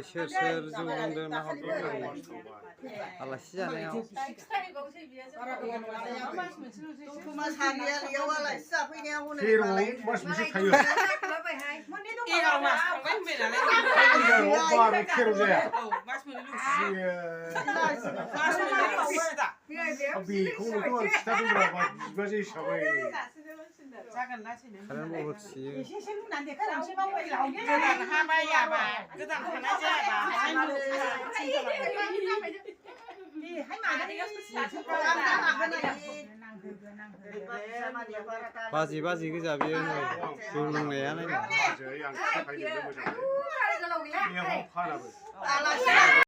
सोर सोर जौ लोंदों ना हरदों आलासि जानायाव Kalian mau sih? Bazi bazi ke jabian nih, sulung nih aneh.